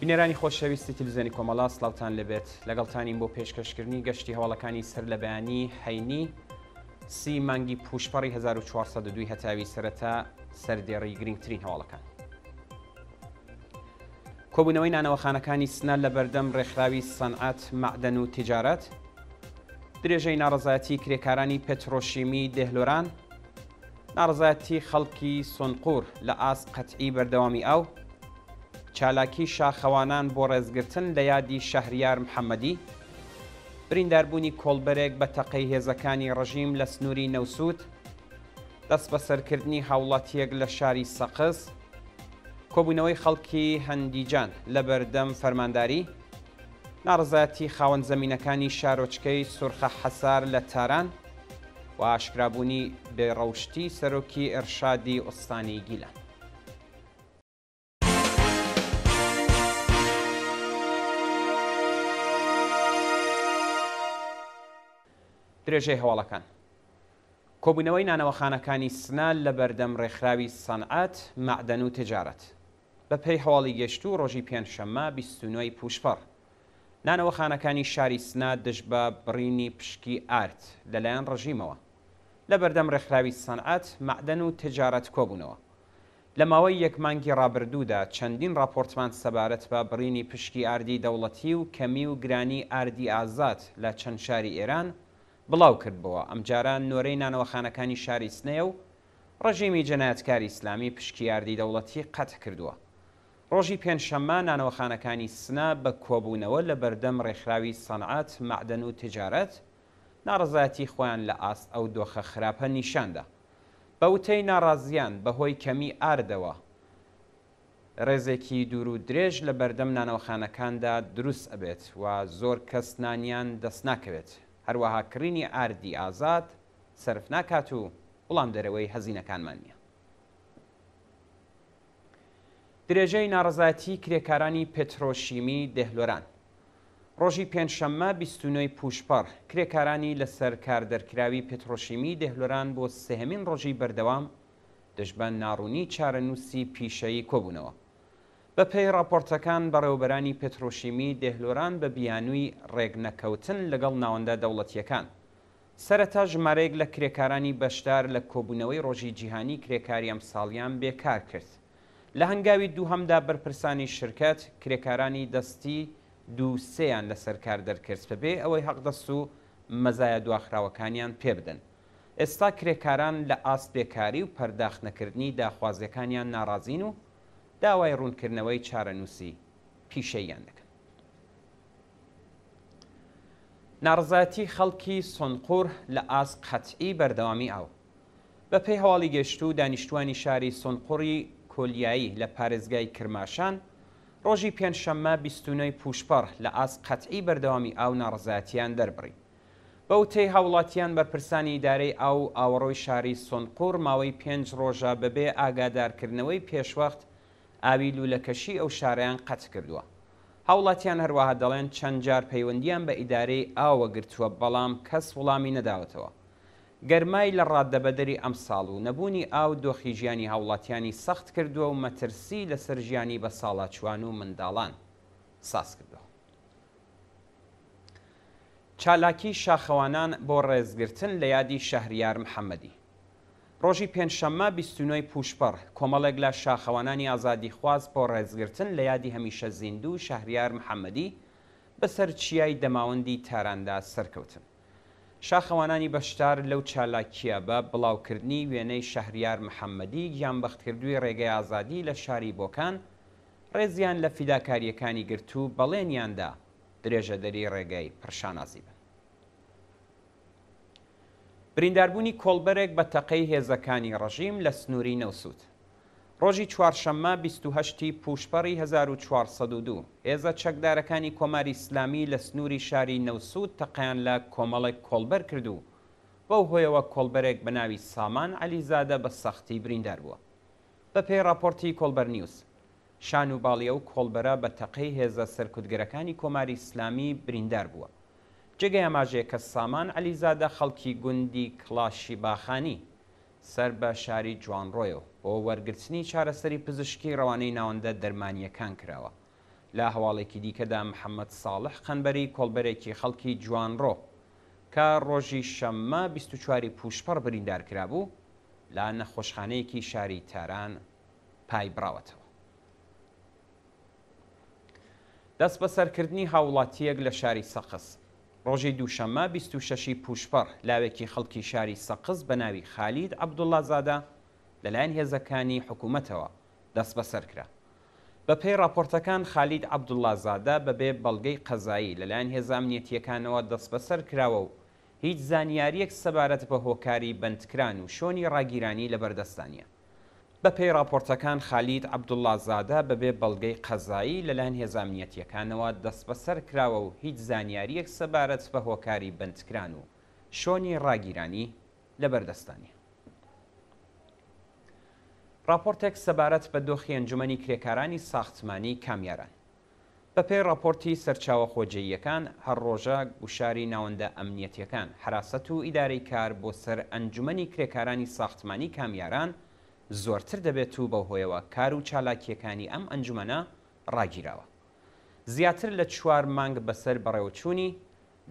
بینێرانی خۆشەویستی تلڤیزیۆنی کۆمەڵا سڵاوتان لەبێت لەگەڵتانین بۆ پێشکەشکردنی گەشتی هەواڵەکانی سەر لە بەیانی هەینی سی مانگی پوشپەڕی 1402 هەتاوی سەرەتا سەردێڕی گرنگترین هەواڵەکان. کۆبوونەوەی نانەوەخانەکانی سنە لە بەردەم ڕێکخراوی سەنعەت مەعدەن و تیجارەت، درێژەی ناڕەزایەتی کرێکارانی پێترۆشیمی دێهلۆران، ناڕەزایەتی خەڵکی سۆنقور لە ئاست قەتعی بەردەوامی ئاو، چالاکی شاخەوانان بۆ ڕێزگرتن لە یادی شەهریار محەممەدی، برینداربوونی کۆڵبەرێک بە تەقەی هێزەکانی ڕژیم لە سنووری نەوسوود، دەست بەسەرکردنی هاوڵاتیەک لە شاری سەقز، کۆبوونەوەی خەڵکی هەندیجان لە بەردەم فەرمانداری، ناڕەزایەتی خاوەن زەمینەکانی شارۆچکەی سورخە حەسار لە تاران و ئاشکرابوونی بێڕەوشتی سەرۆکی ئێرشادی ئوستانی گیلان. درێژەی هەواڵەکان. کۆبوونەوەی نانەوەخانەکانی سنە لە بەردەم ڕێکخراوی سەنعەت مەعدەن و تجارەت بە پێی هەواڵی گەشت و ڕۆژی پێنجشەممە 29 پوشپەڕ نانەوەخانەکانی شاری سنە دژ بە بڕینی پشکی ئارت لەلایەن ڕژیمەوە لە بەردەم ڕێکخراوی سەنعەت مەعدەن و تجارەت کۆبوونەوە. لە ماوەی یەک مانگی ڕابردوودا چەندین راپۆرتمان سەبارەت بە بڕینی پشکی ئاردی دەوڵەتی و کەمی و گرانی ئاردی ئازاد لە چەند شاری ئێران بڵاو کردبەوە. ئەمجاران نۆرەی نانەوەخانەکانی شاری سنەیە و ڕژیمی جەنایەتکاری ئیسلامی پشکی ئاردی دەوڵەتی قەت کردووە. ڕۆژی پێنجشەممە نانەوەخانەکانی سنە بە کۆبوونەوە لە بەردەم ڕێکخراوی سەنعەت مەعدەن و تجارەت ناڕەزایەتی خۆیان لە ئاست ئەو دۆخە خراپە نیشاندا. بە وتەی ناڕازیان بەهۆی کەمی ئاردەوە ڕێزێکی دوور و درێژ لە بەردەم نانەوەخانەکاندا دروست ئەبێت و زۆر کەس نانیان دەست ناکەوێت. هەروەها کڕینی ئاردی ئازاد سەرف ناکات و وەڵام دەرەوەی هەزینەکانمان نییە. درێژەی ناڕەزایەتی کرێکارانی پێترۆشیمی دێهلۆران. ڕۆژی پێنجشەممە 29 پوشپەڕ کرێکارانی لەسەر کاردەرکراوی پێترۆشیمی دێهلۆران بۆ سێهەمین ڕۆژی بەردەوام دژبە ناڕوونی چارەنووسی پیشەیی کۆبوونەوە. بە پێی راپۆرتەکان بەڕێوەبەرانی پێترۆشیمی دێهلۆران بە بیانووی ڕێگنەکەوتن لەگەڵ ناوەندە دەوڵەتیەکان سەرەتا ژمارەیەک لە کرێکارانی بەشدار لە کۆبوونەوەی ڕۆژی جیهانی کرێکاری ئەمساڵیان بێکار کرد. لە هەنگاوی دووهەمدا بەرپرسانی شرکەت کرێکارانی دەستی دووسێیان لەسەر کار دەرکرد بەبێ ئەوەی حەقدەست و مەزایە دواخراوەکانیان پێ بدەن. ئێستا کرێکاران لە ئاست بێکاری و پەرداخنەکردنی داخوازیەکانیان ناڕازین و داوای ڕوونکردنەوەی چارەنووسی پیشەییان دەکەن. ناڕەزایەتی خەڵکی سۆنقور لە ئاست قەتعی بەردەوامی ئاو. بە پێی هەواڵی گەشت و دانیشتوانی شاری سۆنقوڕی کۆلیایی لە پارێزگای کرماشان ڕۆژی پێنجشەممە 29 پوشپەڕ لە ئاست قەتعی بەردەوامی ئاو ناڕەزایەتیان دەربڕی. بە وتەی هاوڵاتیان بەرپرسانی ئیدارەی ئاو ئاوەڕۆی شاری سۆنقوڕ ماوەی 5 ڕۆژە بەبێ ئاگادارکردنەوەی پێشوەخت ئاوی لولەکەشی ئەو شارەیان قەت کردووە. هاوڵاتیان هەروەها دەڵێن چەند جار پەیوەندیان بە ئیدارەی ئاوە گرتووە بەڵام کەس وەڵامی نەداوەتەوە. گەرمای لە ڕاددەبەدەری ئەم ساڵ و نەبوونی ئاو دۆخی ژیانی هاوڵاتیانی سەخت کردووە و مەترسی لەسەر ژیانی بە ساڵاچوان و منداڵان ساز کردووە. چالاکی شاخەوانان بۆ ڕێزگرتن لە یادی شەهریار محەممەدی. ڕۆژی پێنجشەممە 29 پوشپەڕ کۆمەڵێک لە شاخەوانانی ئازادی خواست بۆ ڕێزگرتن لە یادی هەمیشە زیندوو شەهریار محەممەدی بەسەر چیای دەماوەندی تاراندا سەرکەوتن. شاخەوانانی بەشدار لەو چالاکیە بە بڵاوکردنی وێنەی شەهریار محەممەدی گیانبەختکردووی ڕێگەی ئازادی لە شاری بۆکان ڕێزیان لە فیداکاریەکانی گرت و بەڵێنیاندا درێژەدەری ڕێگەی پرشانازی بن. برینداربوونی کۆڵبەرێک بە تەقەی هێزەکانی ڕژیم لە سنووری نەوسوود. ڕۆژی چوارشەممە 28 پوشپەڕی 1402 هێزە چەکدارەکانی کۆماری ئیسلامی لە سنووری شاری نەوسوود تەقەیان لە کۆمەڵێک کۆڵبەر کردو. بەو هۆیەوە کۆڵبەرێک بە ناوی سامان عەلیزادە بە سەختی بریندار بووە. بە پێی راپۆرتی کۆڵبەر نیوز شان و باڵیە و کۆڵبەرە بە تەقەی هێزە سەرکوتگەرەکانی کۆماری ئیسلامی بریندار بووە. جێگەی ئاماژەیە کە سامان عەلیزادە خەڵکی گوندی کڵاشی باخانی سەر بە شاری جوانڕۆیەوە بۆ وەرگرتنی چارەسەری پزیشکی ڕەوانەی ناوەندە دەرمانیەکان کراوە. لە هەواڵێکی دیکەدا محەممەد ساڵح قەنبەری کۆڵبەرێکی خەڵکی جوانڕۆ کە ڕۆژی شەممە 24 پوشپەڕ بریندارکرا بوو لە نەخۆشخانەیەکی شاری تاران پای براوەتەوە. دەست بە سەرکردنی هاوڵاتیەک لە شاری سەقز ڕۆژی دووشەممە 26 پوشپەڕ لاوێکی خەڵکی شاری سەقز بە ناوی خالید عەبدوڵڵا زادە لەلایەن هێزەکانی حکوومەتەوە دەست بەسەر کرا. بە پێی راپۆرتەکان خالید عەبدوڵڵا زادە بەبێ بەڵگەی قەزایی لەلایەن هێزە ئەمنیەتیەکانەوە دەست بەسەر کراوە و هیچ زانیاریەک سەبارەت بە هۆکاری بەندکران و شۆنی ڕاگیرانی لەبەردەستانیە. بە پێی راپۆرتەکان خالید عەبدوڵڵا زادە بەبێ بەڵگەی قەزایی لەلایەن هێزە ئەمنیەتیەکانەوە دەست بەسەر کراوە و هیچ زانیاریەک سەبارەت بە هۆکاری بەندکران و شۆنی ڕاگیرانی لەبەردەستانیە. راپۆرتێک سەبارەت بە دۆخی ئەنجومەنی کرێکارانی ساختمانی کامیاران. بە پێی راپۆرتی سەرچاوە خۆجێیەکان هەر ڕۆژە گوشاری ناوەندە ئەمنیەتیەکان حراست و ئیدارەی کار بۆ سەر ئەنجومەنی کرێکارانی ساختمانی کامیاران زۆرتر دەبێت و بەهۆیەوە کار و چالاکیەکانی ئەم ئەنجومەنە ڕاگیراوە. زیاتر لە 4 مانگ بەسەر بەڕێوەچوونی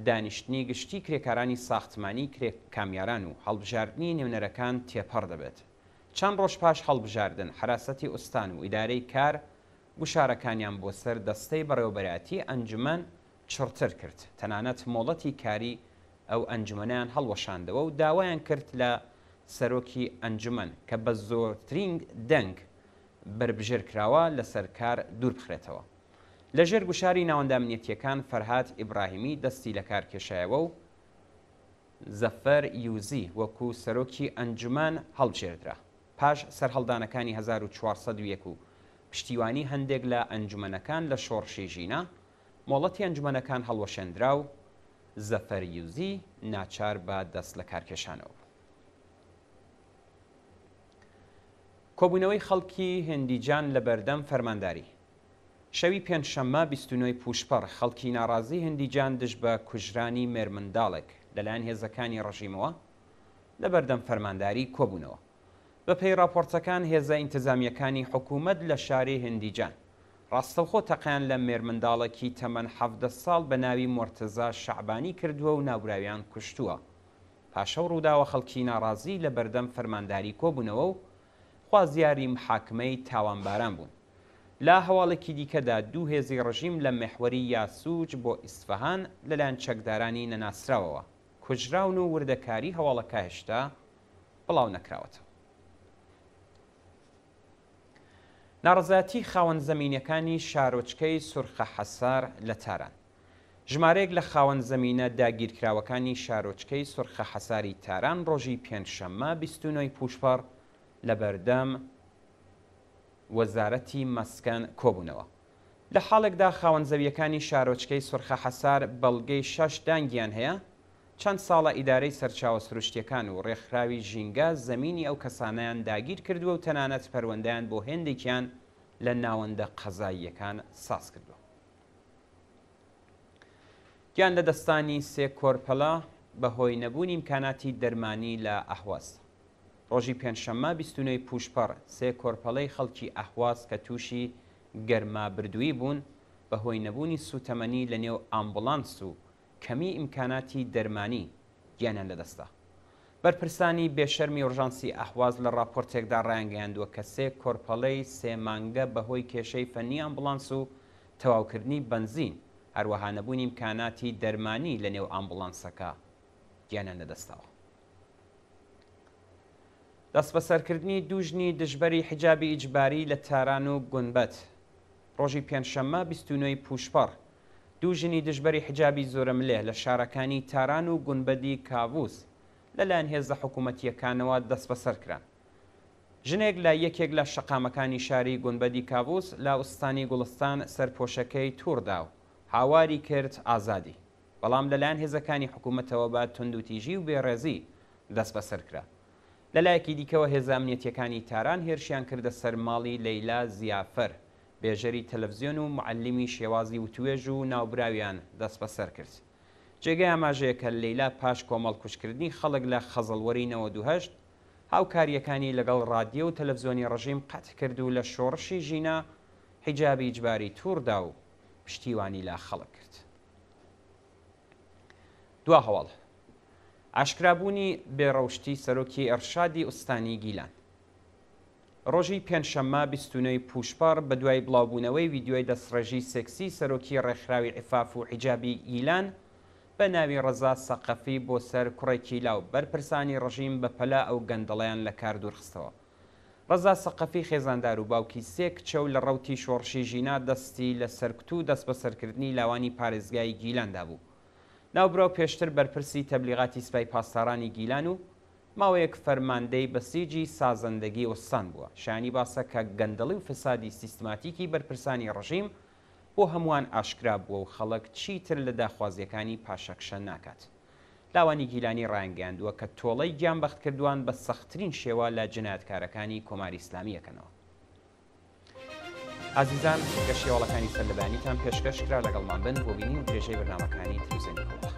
دانیشتنی گشتی کرێکارانی ساختمانی کامیاران و هەڵبژاردننی نێونەرەکان تێپەڕ دەبێت. چەند ڕۆژ پاش هەڵبژاردن حراسەتی ئوستان و ئیدارەی کار گوشارەکانیان بۆ سەر دەستەی بەڕێوەبەرەتی ئەنجومەن چڕتر کرد. تەنانەت مۆڵەتی کاری ئەو ئەنجومەنیان هەڵوەشاندەوە و داوایان کرد لە سەرۆکی ئەنجومەن کە بە زۆرترین دەنگ بربژێر کراوە لەسەر کار دوور بخرێتەوە. لەژێر گوشاری ناوەندە ئەمنیەتیەکان فەرهاد ئیبراهیمی دەستی لە کار کێشایەوە و زەفەر یوزی وەکو سەرۆکی ئەنجومەن هەڵبژێردرا. پاش سەرهەڵدانەکانی 1401 و پشتیوانی هەندێک لە ئەنجومەنەکان لە شۆڕشی ژینە مۆڵەتی ئەنجومەنەکان هەڵوەشێندرا و زەفەر یوزی ناچار بە دەست لە کارکێشانەوە. کۆبوونەوەی خەڵکی هێندیجان لە بەردەم فەرمانداری شەوی پێنجشەممە 29 پوشپەڕ خەڵکی ناڕازی هێندیجان دژ بە کوژرانی مێرمنداڵێک لەلایەن هێزەکانی ڕژیمەوە لە بەردەم فەرمانداری کۆبوونەوە. بە پێی راپۆرتەکان هێزە ئینتزامیەکانی حکوومەت لە شاری هێندیجان ڕاستەوخۆ تەقیان لە مێرمنداڵێکی تەمەن 17 ساڵ بە ناوی مۆرتزا شەعبانی کردووە و ناوراویان کوشتووە. پاشەو ڕووداوە خەڵکی ناڕازی لە بەردەم فەرمانداری کۆبوونەوە و خوازیاری محاکمەی تاوانباران بوون. لا هەواڵێکی دیکەدا دوو هێزی ڕژیم لە مێحوەری یاسوج بۆ ئیسفەهان لەلایەن چەکدارانی نەناسراوەوە کوژراون و وردەکاری هەواڵەکە هێشتا بڵاو نەکراوەتەوە. ناڕزایەتی خاوەن زەمینەکانی شارۆچکەی سورخە حەسار لە تاران. ژمارەیەک لە خاوەن زەمینە داگیرکراوەکانی شارۆچکەی سورخە حەساری تاران ڕۆژی پێنجشەممە 29 پوشپەڕ لە بەردەم وەزارەتی مەسکەن کۆبوونەوە. لە حاڵێکدا خاوەن زەویەکانی شارۆچکەی سورخە حەسار بەڵگەی 6 دانگیان هەیە چەند ساڵە ئیدارەی سەرچاوە سروشتیەکان و ڕێکخراوی ژینگە زەمینی ئەو کەسانیان داگیر کردووە و تەنانەت پەروەندەیان بۆ هێندێکیان لە ناوەندە قەزاییەکان ساز کردووە. گیان لە دەستانی سێ کۆرپەڵە بەهۆی نەبوونی ئیمکاناتی دەرمانی لە ئەهواز. ڕۆژی پێنجشەممە 29 پوشپەڕ سێ کۆرپەڵەی خەڵکی ئەهواز کە تووشی گەرما بردووی بوون بەهۆی نەبوونی سوتەمەنی لە نێو ئامبوڵانس و کەمی ئیمکاناتی دەرمانی گیانیان لەدەستا. بەرپرسانی بێشەرمی ئۆرژانسی ئەهواز لە راپۆرتێکدا ڕایانگەیاندووە کە سێ کۆرپەڵەی سێ مانگە بەهۆی کێشەی فەنی ئامبوڵانس و تەواوکردنی بنزین هەروەها نەبوونی ئیمکاناتی دەرمانی لە نێو ئامبوڵانسەکە گیانیان لەدەستاوە. دەست بەسەرکردنی دوژنی دژبەری حیجابی ئیجباری لە تاران و گونبەت ڕۆژی پێنجشەممە 29 پوشپەڕ دوژنی دژبەری حیجابی زۆرەملێ لە شارەکانی تاران و گونبەدی کاڤوس لەلایەن هێزە حکوومەتیەکانەوە دەست بەسەرکران. ژنێک لە یەکێک لە شەقامەکانی شاری گونبەدی کاڤوس لە ئوستانی گوڵستان سەرپۆشەکەی تووردا و هاواری کرد ئازادی، بەڵام لەلایەن هێزەکانی حکوومەتەوە بە توندوتیژی و بێڕێزی دەست بەسەرکرا. لەلایەکی دیکەوە هێزە ئەمنیەتیەکانی تاران هێرشیان کردە سەر ماڵی لەیلا زیافەر بێژەری تەلەڤزیۆن و معەلیمی شێوازی وتوێژ و ناوبراویان دەست بەسەر کرد. جێگەی ئاماژەیە کە لەیلا پاش کۆمەڵ کوشکردنی خەڵک لە خەزەڵوەری 92 هاوکاریەکانی لەگەڵ ڕادیۆ و تەلەڤزیۆنی ڕژیم قەت کرد و لە شۆڕشی ژینە حیجابی ئیجباری تووردا و پشتیوانی لە خەڵک کرد. دوا هەواڵ ئاشکرابوونی بێڕەوشتی سەرۆکی ئەرشادی ئوستانی گیلان. ڕۆژی پێنجشەممە 29 پوشپەر بە دوای بڵاوبوونەوەی ڤیدیۆی دەستڕێژی سێکسی سەرۆکی ڕێکخراوی عیفاف و حیجابی گیلان بە ناوی ڕەزا سەقەفی بۆ سەر کوڕێکی لاو بەرپرسانی ڕژیم بە پەلا ئەو گەندەڵیان لە کار دوورخستەوە. ڕەزا سەقەفی خێزاندار و باوکی سێ کچە لە ڕەوتی شۆڕشی ژینا دەستی لە سەرکوت و دەست بە سەرکردنی لاوانی پارێزگای گیلاندا بوو. ناوبراو پێشتر بەرپرسی تەبلیغاتی سوپای پاسدارانی گیلان و ماوەیەک فەرماندەی بەسیجی سازەندەگی ئۆستان بووە. شایانی باسە کە گەندەڵی و فسادی سیستماتیکی بەرپرسانی ڕژیم بۆ هەمووان ئاشکرا بووە و خەڵک چیتر لە داخوازیەکانی پاشەکشە ناکات. لاوانی گیلانی ڕایانگەاندووە کە تۆڵەی گیانبەخت کردوان بە سەختترین شێوە لە جنایەتکارەکانی کۆماری ئیسلامی یەکەنەوە. ئازیزان گەشتیاوەڵەکانی سەرلەبانیتان پێشکەش کرا، لەگەڵمان بن بۆ بینین و درێژەی بەرنامەکانی تلڤیزیۆنی